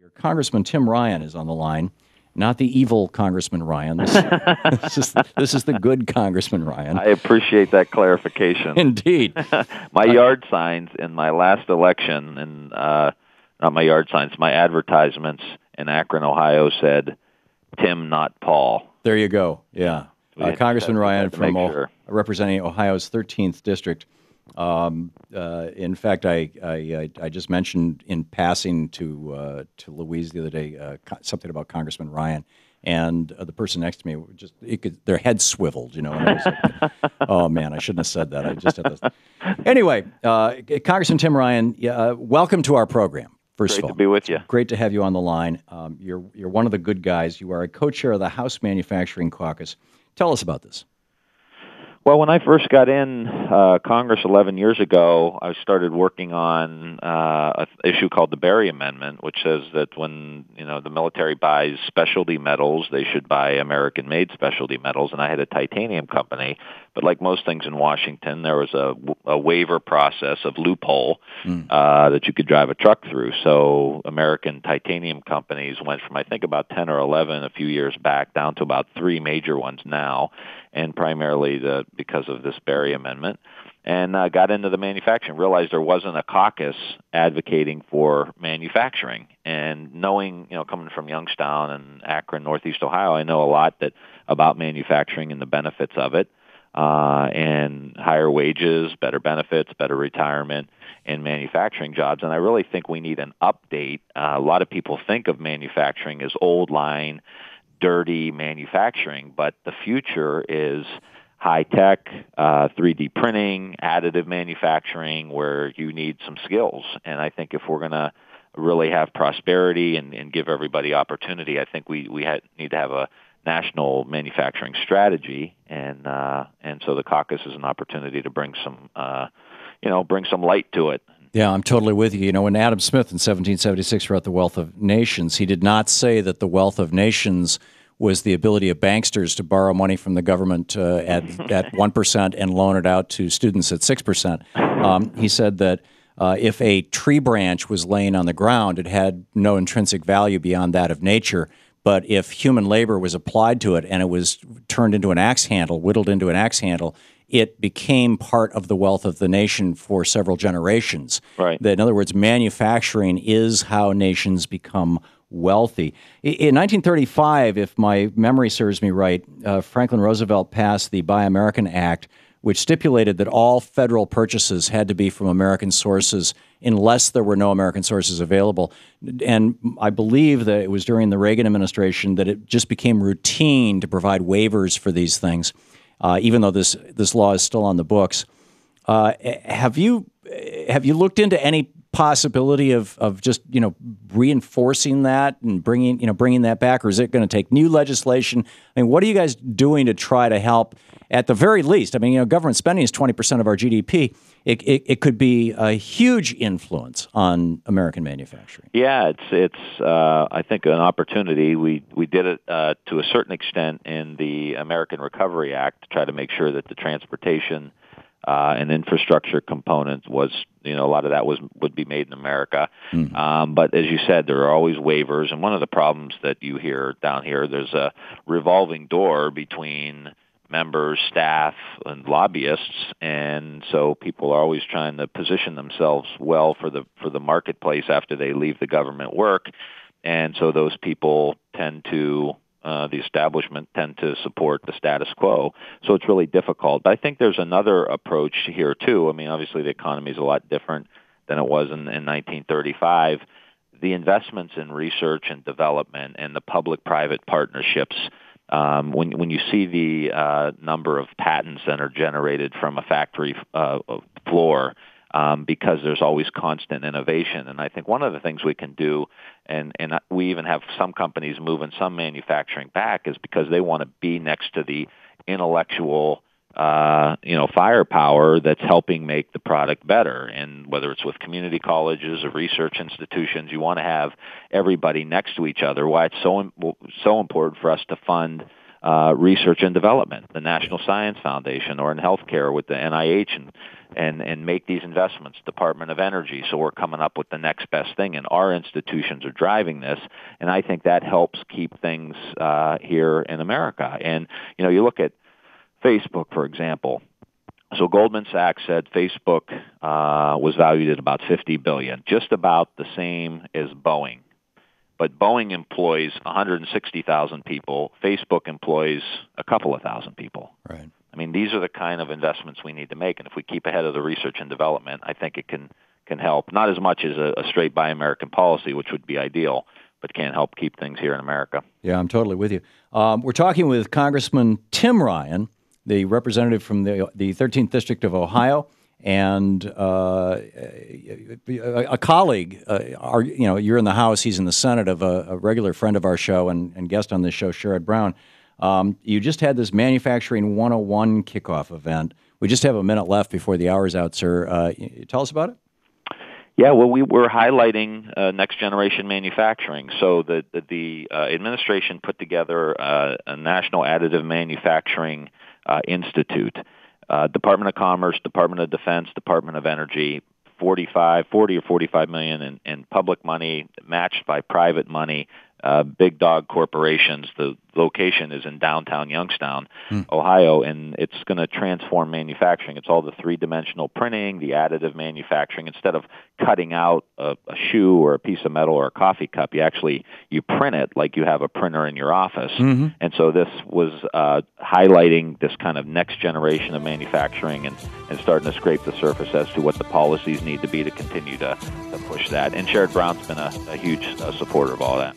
Your Congressman Tim Ryan is on the line, not the evil Congressman Ryan. This is the good Congressman Ryan. I appreciate that clarification. Indeed. My yard signs in my last election, and not my yard signs, my advertisements in Akron, Ohio said, Tim, not Paul. There you go. Yeah. Congressman Ryan from representing Ohio's 13th District. In fact, I just mentioned in passing to Louise the other day something about Congressman Ryan, and the person next to me their head swiveled, and I was like, oh man, I shouldn't have said that. I just had this. Anyway, Congressman Tim Ryan, welcome to our program. First of all, great to be with you. Great to have you on the line. You're one of the good guys. You are a co-chair of the House Manufacturing Caucus. Tell us about this. Well, when I first got in Congress 11 years ago, I started working on an issue called the Berry Amendment, which says that when the military buys specialty metals, they should buy American-made specialty metals. And I had a titanium company, but like most things in Washington, there was a waiver process of loophole that you could drive a truck through. So American titanium companies went from I think about 10 or 11 a few years back down to about 3 major ones now, and primarily because of this Berry Amendment, and got into the manufacturing, realized there wasn't a caucus advocating for manufacturing. And knowing, coming from Youngstown and Akron, Northeast Ohio, I know a lot about manufacturing and the benefits of it, and higher wages, better benefits, better retirement, and manufacturing jobs. And I really think we need an update. A lot of people think of manufacturing as old line, dirty manufacturing, but the future is high-tech, 3D printing, additive manufacturing, where you need some skills. And I think if we're going to really have prosperity and give everybody opportunity, I think we need to have a national manufacturing strategy. And so the caucus is an opportunity to bring some light to it. Yeah, I'm totally with you. When Adam Smith in 1776 wrote The Wealth of Nations, he did not say that the wealth of nations was the ability of banksters to borrow money from the government at 1% and loan it out to students at 6%. He said that if a tree branch was laying on the ground, it had no intrinsic value beyond that of nature. But if human labor was applied to it and it was turned into an axe handle, whittled into an axe handle, it became part of the wealth of the nation for several generations. Right. In other words, manufacturing is how nations become wealthy. In 1935, if my memory serves me right, Franklin Roosevelt passed the Buy American Act, which stipulated that all federal purchases had to be from American sources unless there were no American sources available. And I believe that it was during the Reagan administration that it just became routine to provide waivers for these things, even though this law is still on the books. Have you looked into any possibility of just reinforcing that and bringing that back, or is it going to take new legislation? I mean, what are you guys doing to try to help? At the very least, I mean, government spending is 20% of our GDP. It could be a huge influence on American manufacturing. Yeah, it's I think an opportunity. We did it to a certain extent in the American Recovery Act to try to make sure that the transportation and infrastructure component was, a lot of that would be made in America. Mm-hmm. But as you said, there are always waivers, and one of the problems that you hear down here, there's a revolving door between members, staff, and lobbyists, and so people are always trying to position themselves well for the marketplace after they leave the government work, and so those people tend to the establishment tend to support the status quo. So it's really difficult. But I think there's another approach here, too. I mean, obviously the economy is a lot different than it was in 1935. The investments in research and development and the public-private partnerships, when you see the number of patents that are generated from a factory floor, because there's always constant innovation. And I think one of the things we can do, and we even have some companies moving some manufacturing back, is because they want to be next to the intellectual firepower that's helping make the product better. And whether it's with community colleges or research institutions, you want to have everybody next to each other. Why it's so important for us to fund research and development, the National Science Foundation, or in healthcare with the NIH, and make these investments, Department of Energy. So we're coming up with the next best thing, and our institutions are driving this, and I think that helps keep things here in America. And, you look at Facebook, for example. So Goldman Sachs said Facebook was valued at about $50 billion, just about the same as Boeing. But Boeing employs 160,000 people. Facebook employs a couple of thousand people. Right. I mean, these are the kind of investments we need to make, and if we keep ahead of the research and development, I think it can help. Not as much as a straight Buy American policy, which would be ideal, but can help keep things here in America. Yeah, I'm totally with you. We're talking with Congressman Tim Ryan, the representative from the 13th District of Ohio, and a colleague. You're in the House, he's in the Senate, of a regular friend of our show and guest on this show, Sherrod Brown. You just had this Manufacturing 101 kickoff event. We just have a minute left before the hour's out, sir. Tell us about it. Yeah, well, we were highlighting next generation manufacturing. So the administration put together a National Additive Manufacturing Institute. Department of Commerce, Department of Defense, Department of Energy, 40 or 45 million in public money, matched by private money, big dog corporations. The location is in downtown Youngstown, Ohio, and it's going to transform manufacturing. It's all the three-dimensional printing, the additive manufacturing. Instead of cutting out a shoe or a piece of metal or a coffee cup, you print it like you have a printer in your office. Mm-hmm. And so this was highlighting this kind of next generation of manufacturing and starting to scrape the surface as to what the policies need to be to continue to push that. And Sherrod Brown's been a huge supporter of all that.